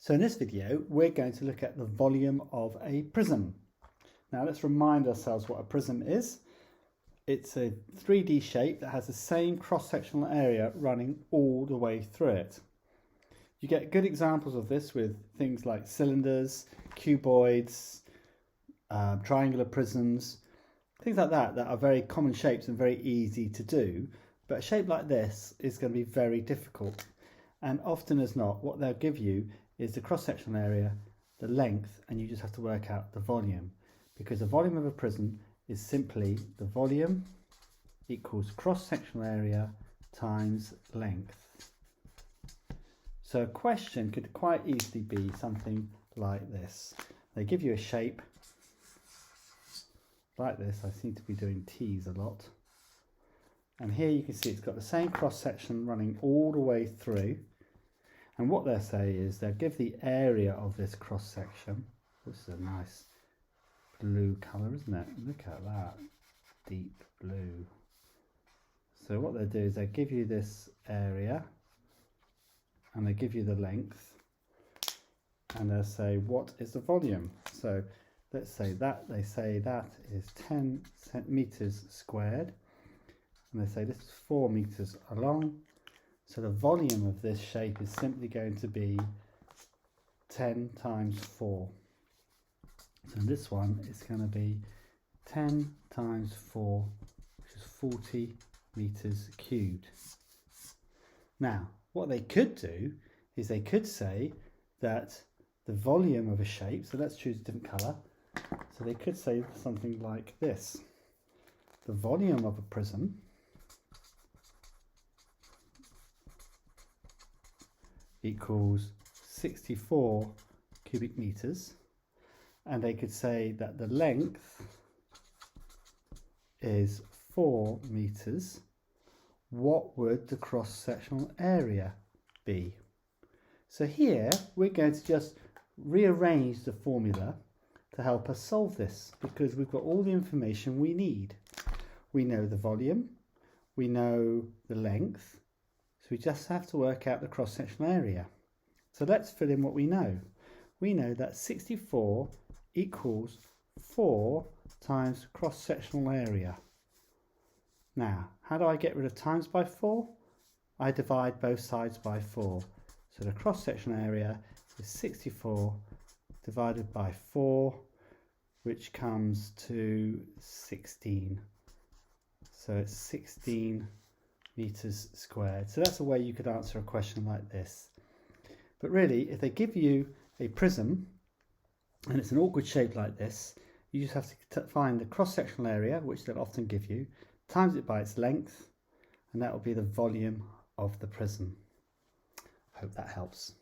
So in this video, we're going to look at the volume of a prism. Now let's remind ourselves what a prism is. It's a 3D shape that has the same cross-sectional area running all the way through it. You get good examples of this with things like cylinders, cuboids, triangular prisms, things like that are very common shapes and very easy to do. But a shape like this is going to be very difficult. And often as not, what they'll give you is the cross-sectional area, the length, and you just have to work out the volume, because the volume of a prism is simply the volume equals cross-sectional area times length. So a question could quite easily be something like this. They give you a shape like this. I seem to be doing T's a lot. And here you can see it's got the same cross-section running all the way through. And what they'll say is they'll give the area of this cross-section. This is a nice blue colour, isn't it? Look at that, deep blue. So what they'll do is they'll give you this area and they give you the length, and they'll say what is the volume. So let's say that they say that is 10 centimeters squared, and they say this is 4 meters along. So the volume of this shape is simply going to be 10 times 4. So this one is going to be 10 times 4, which is 40 meters cubed. Now, what they could do is they could say that the volume of a shape, so let's choose a different colour. So they could say something like this. The volume of a prism equals 64 cubic meters, and they could say that the length is 4 meters. What would the cross-sectional area be? So here we're going to just rearrange the formula to help us solve this, because we've got all the information we need. We know the volume, we know the length, so we just have to work out the cross-sectional area. So let's fill in what we know. We know that 64 equals 4 times cross-sectional area. Now, how do I get rid of times by 4? I divide both sides by 4. So the cross-sectional area is 64 divided by 4, which comes to 16. So it's 16 meters squared. So that's a way you could answer a question like this. But really, if they give you a prism and it's an awkward shape like this, you just have to find the cross-sectional area, which they'll often give you, times it by its length, and that will be the volume of the prism. I hope that helps.